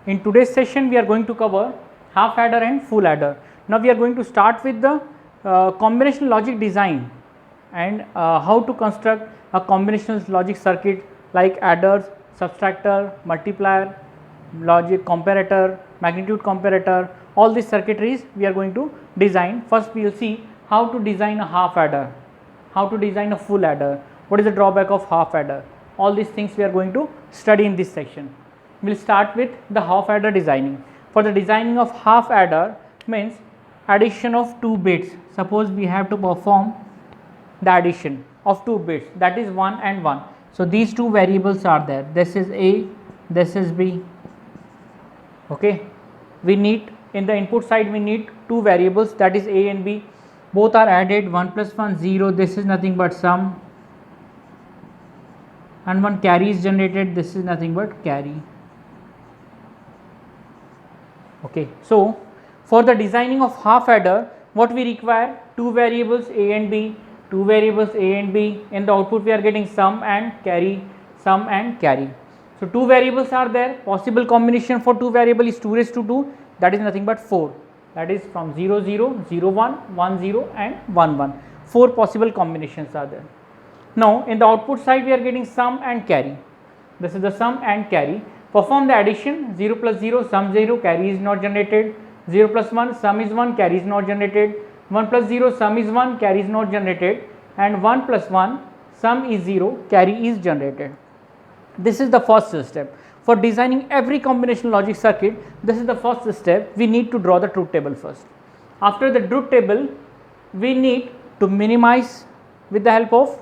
In today's session we are going to cover half adder and full adder. Now we are going to start with the combinational logic design and how to construct a combinational logic circuit like adders, subtractor, multiplier, logic comparator, magnitude comparator. All these circuitries we are going to design. First we will see how to design a half adder, how to design a full adder, what is the drawback of half adder. All these things we are going to study in this section. We will start with the half adder designing. For the designing of half adder means addition of 2 bits. Suppose we have to perform the addition of 2 bits, that is 1 and 1. So these two variables are there, this is A, this is B. Okay, we need in the input side we need 2 variables, that is A and B. Both are added, 1 plus 1 0, this is nothing but sum, and one carry is generated, this is nothing but carry. Okay, so for the designing of half adder, what we require? 2 variables A and B, 2 variables A and B. In the output we are getting sum and carry, sum and carry. So 2 variables are there. Possible combination for 2 variable is 2 raised to 2, that is nothing but 4. That is from 0 0, 0 1, 1 0 and 1 1. 4 possible combinations are there. Now in the output side we are getting sum and carry. This is the sum and carry. Perform the addition, 0 plus 0, sum 0, carry is not generated. 0 plus 1, sum is 1, carry is not generated. 1 plus 0, sum is 1, carry is not generated. And 1 plus 1, sum is 0, carry is generated. This is the first step. For designing every combinational logic circuit, this is the first step. We need to draw the truth table first. After the truth table, we need to minimize with the help of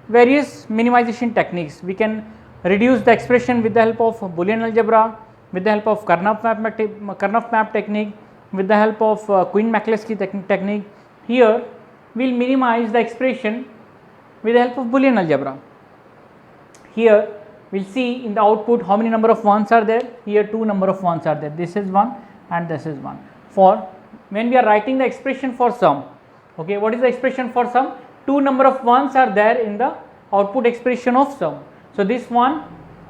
various minimization techniques. We can reduce the expression with the help of Boolean algebra, with the help of Karnaugh map technique, with the help of Quine-McCluskey technique. Here we will minimize the expression with the help of Boolean algebra. Here we will see in the output how many number of 1s are there. Here 2 number of 1s are there, this is 1 and this is 1. For when we are writing the expression for sum, okay, what is the expression for sum? 2 number of 1s are there in the output expression of sum. So this one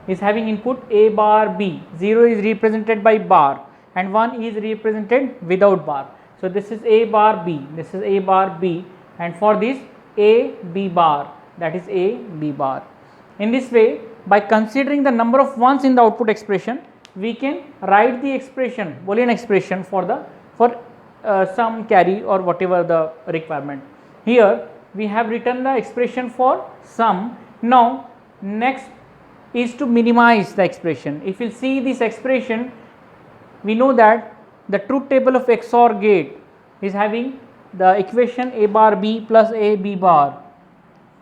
is having input A bar B, 0 is represented by bar and 1 is represented without bar. So this is A bar B, this is A bar B, and for this A B bar, that is A B bar. In this way, by considering the number of 1s in the output expression, we can write the expression, Boolean expression for sum, carry or whatever the requirement. Here we have written the expression for sum. Now next is to minimize the expression. If you see this expression, we know that the truth table of XOR gate is having the equation A bar B plus A B bar.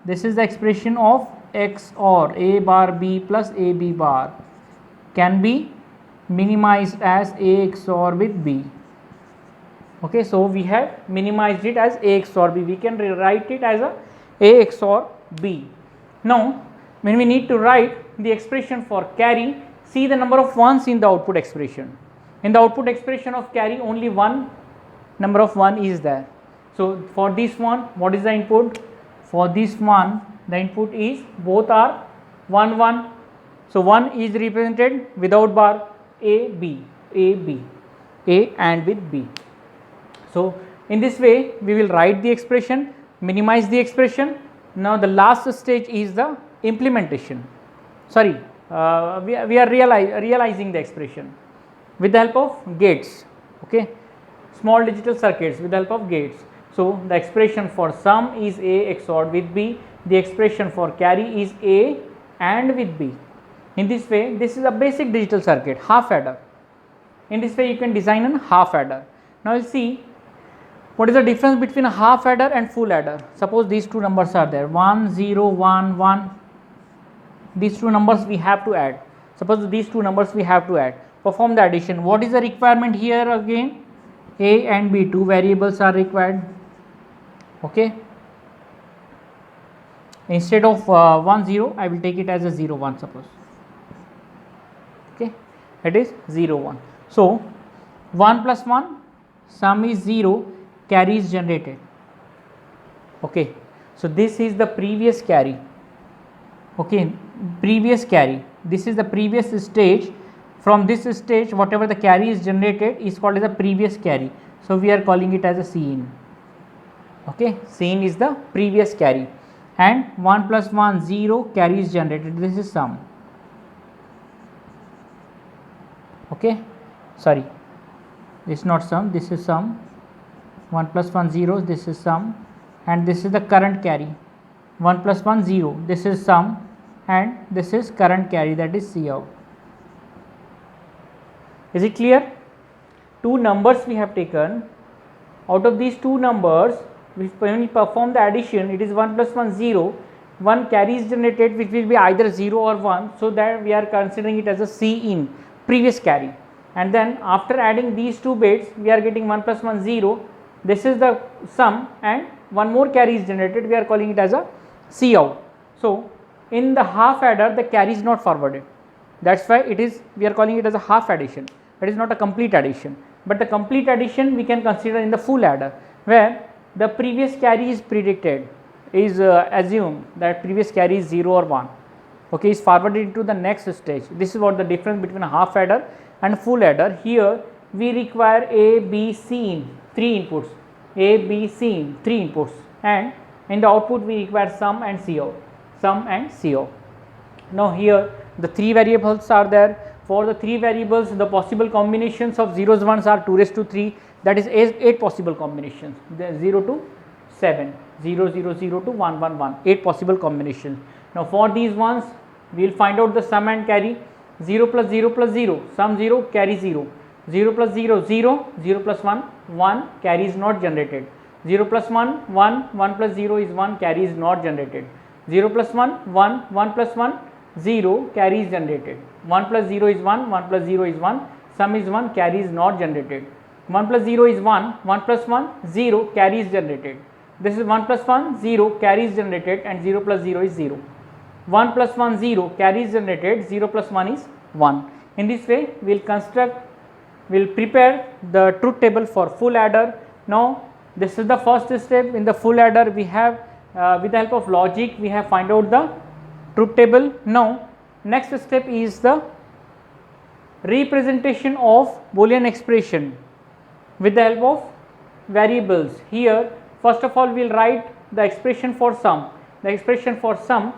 This is the expression of XOR, A bar B plus A B bar can be minimized as A XOR with B. Okay, so we have minimized it as A XOR B. We can rewrite it as A XOR B. Now when we need to write the expression for carry, see the number of 1s in the output expression. In the output expression of carry, only one number of 1 is there. So for this one, what is the input? For this one, the input is both are 1 1. So 1 is represented without bar, A B, A B, A and with B. So in this way we will write the expression, minimize the expression. Now the last stage is the implementation. Sorry, we are realizing the expression with the help of gates. Okay, small digital circuits with the help of gates. So the expression for sum is A XOR with B. The expression for carry is A and with B. In this way, this is a basic digital circuit, half adder. In this way you can design a half adder. Now you will see what is the difference between a half adder and full adder. Suppose these two numbers are there, 1 0 1 1. These two numbers we have to add. Suppose these two numbers we have to add. Perform the addition. What is the requirement here again? A and B, 2 variables are required. Okay. Instead of 1 0, I will take it as a 0 1 suppose. Okay, it is 0 1. So 1 plus 1, sum is 0, carry is generated. Okay, so this is the previous carry. Okay, previous carry, this is the previous stage from this stage whatever the carry is generated is called as a previous carry. So we are calling it as a Cin. Okay, Cin is the previous carry, and 1 plus 1 0 carry is generated. This is sum. Okay, sorry, this is not sum, this is sum. 1 plus 1 0, this is sum, and this is the current carry. 1 plus 1 0, this is sum, and this is current carry, that is Cout. Is it clear? Two numbers we have taken. Out of these two numbers, when we perform the addition, it is 1 plus 1 0. One carry is generated which will be either 0 or 1, so that we are considering it as a Cin, previous carry. And then after adding these two bits, we are getting 1 plus 1 0. This is the sum, and one more carry is generated. We are calling it as a Cout. So in the half adder, the carry is not forwarded. That's why it is, we are calling it as a half addition. It is not a complete addition. But the complete addition we can consider in the full adder, where the previous carry is predicted, is assumed that previous carry is 0 or 1. Okay, is forwarded to the next stage. This is what the difference between a half adder and full adder. Here we require A, B, C, 3 inputs. A, B, C, 3 inputs, and in the output we require sum and Cout. Sum and Cout. Now here the 3 variables are there. For the 3 variables, the possible combinations of zeros ones are 2 raised to 3, that is 8 possible combinations. The 0 to 7, 0 0 0 to 1 1 1, 8 possible combinations. Now for these ones, we will find out the sum and carry. 0 plus 0 plus 0, sum 0, carry 0. 0 plus 0, 0, 0 plus 1, 1, carry is not generated. 0 plus 1, 1, 1 plus 0 is 1, carry is not generated. 0 plus 1, 1, 1 plus 1, 0, carry is generated. 1 plus 0 is 1, 1 plus 0 is 1, sum is 1, carry is not generated. 1 plus 0 is 1, 1 plus 1, 0, carry is generated. This is 1 plus 1, 0, carry is generated, and 0 plus 0 is 0. 1 plus 1, 0, carry is generated, 0 plus 1 is 1. In this way, we will prepare the truth table for full adder. Now, this is the first step. In the full adder, we have with the help of logic, we have find out the truth table. Now, next step is the representation of Boolean expression with the help of variables. Here, first of all, we will write the expression for sum. The expression for sum,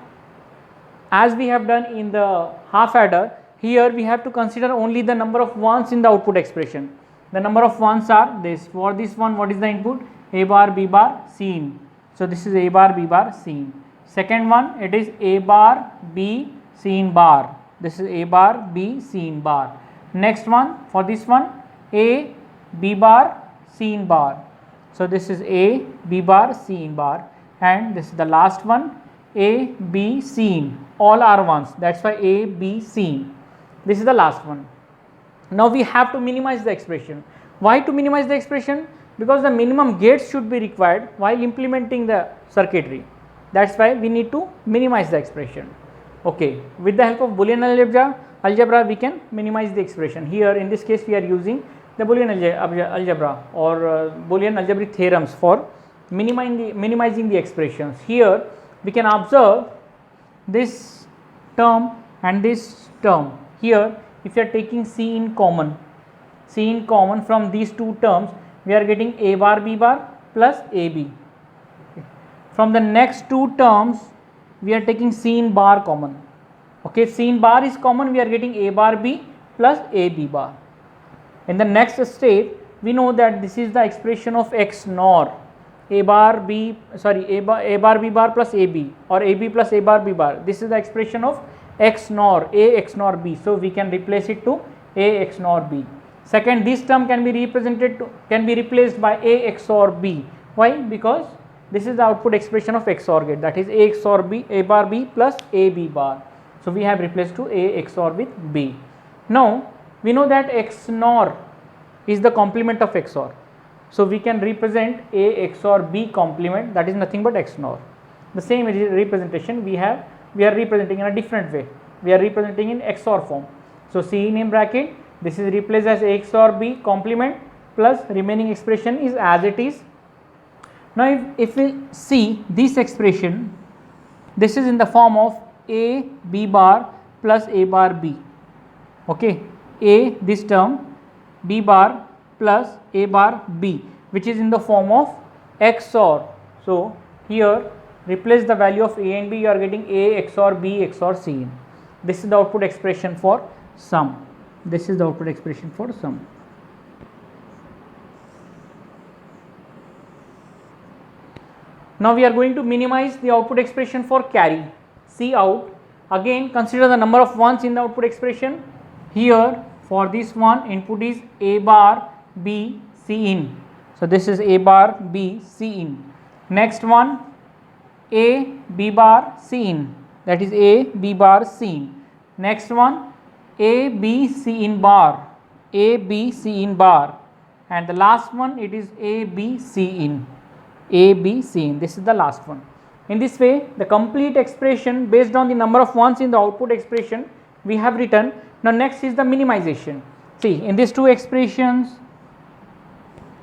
as we have done in the half adder, here we have to consider only the number of ones in the output expression. The number of ones are this. For this one, what is the input? A bar, B bar, Cin. So this is A bar, B bar, Cin. Second one, it is A bar, B, Cin bar. This is A bar, B, Cin bar. Next one, for this one, A, B bar, Cin bar. So this is A, B bar, Cin bar. And this is the last one, A, B, Cin. All are ones. That's why A, B, Cin. This is the last one. Now we have to minimize the expression. Why to minimize the expression? Because the minimum gates should be required while implementing the circuitry. That's why we need to minimize the expression. Okay, with the help of Boolean algebra we can minimize the expression. Here in this case we are using the Boolean algebra or Boolean algebraic theorems for minimizing the expressions. Here we can observe this term and this term. Here if you are taking C in common from these two terms, we are getting A bar B bar plus AB. From the next two terms, we are taking Cin bar common. Okay, Cin bar is common, we are getting A bar B plus AB bar. In the next state, we know that this is the expression of X NOR. A bar B bar plus AB, or AB plus A bar B bar. This is the expression of X NOR, A X NOR B. So we can replace it to A X NOR B. Second, this term can be replaced by A XOR B. Why? Because this is the output expression of XOR gate, that is A XOR B, A bar B plus AB bar. So we have replaced to A XOR with B. Now we know that X NOR is the complement of XOR. So we can represent A XOR B complement, that is nothing but X NOR. The same representation we are representing in a different way. We are representing in XOR form. So C in bracket, this is replaced as A XOR B complement plus remaining expression is as it is. Now if we see this expression, this is in the form of A B bar plus A bar B. Okay, A, this term B bar plus A bar B, which is in the form of XOR. So here replace the value of A and B, you are getting A XOR B XOR C. This is the output expression for sum. This is the output expression for sum. Now we are going to minimize the output expression for carry. C out. Again consider the number of ones in the output expression. Here for this one, input is A bar B C in. So this is A bar B C in. Next one, A B bar C in. That is A B bar C in. Next one, A B C in bar. A B C in bar. And the last one, it is A B C in. A B C in. This is the last one. In this way, the complete expression based on the number of ones in the output expression we have written. Now next is the minimization. See, in these two expressions,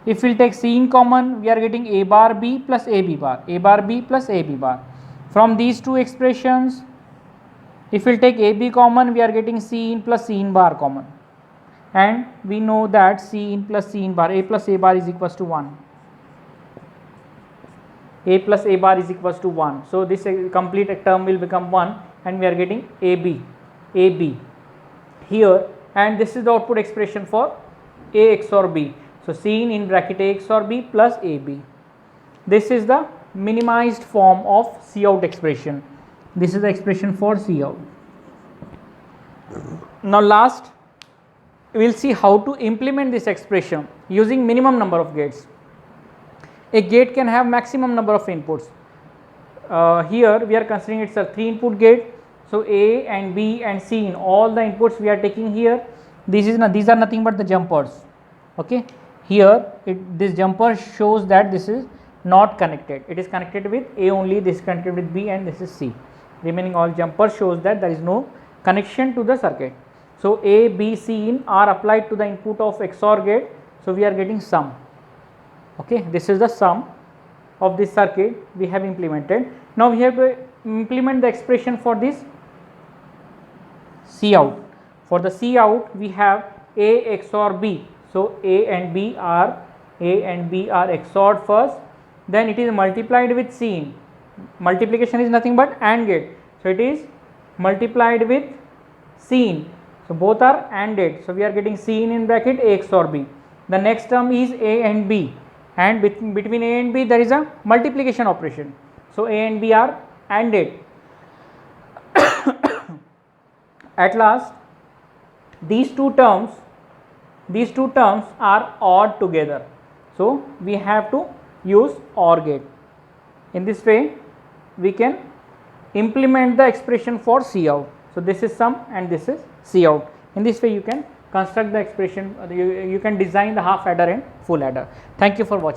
if we will take C in common, we are getting A bar B plus A B bar, A bar B plus A B bar. From these two expressions, if we will take A B common, we are getting C in plus C in bar common. And we know that C in plus C in bar, A plus A bar is equals to 1. A plus A bar is equals to 1. So this complete term will become 1 and we are getting AB here, and this is the output expression for A XOR B. So C in bracket A XOR B plus AB. This is the minimized form of C out expression. This is the expression for C out. Now last, we will see how to implement this expression using minimum number of gates. A gate can have maximum number of inputs. Here we are considering it's a 3 input gate. So A and B and C in all the inputs we are taking here. These are nothing but the jumpers. Okay. Here this jumper shows that this is not connected. It is connected with A only. This is connected with B and this is C. Remaining all jumpers shows that there is no connection to the circuit. So A, B, C in are applied to the input of XOR gate. So we are getting sum. Okay, this is the sum of this circuit we have implemented. Now we have to implement the expression for this C out. For the C out, we have A XOR B. So A and B are XORed first. Then it is multiplied with C in. Multiplication is nothing but AND gate. So it is multiplied with C in. So both are ANDed. So we are getting C in bracket A XOR B. The next term is A and B. And between A and B there is a multiplication operation. So A and B are ANDed. At last, these two terms are OR together. So we have to use OR gate. In this way, we can implement the expression for C out. So this is sum and this is C out. In this way, you can construct the expression. You can design the half adder and full adder. Thank you for watching.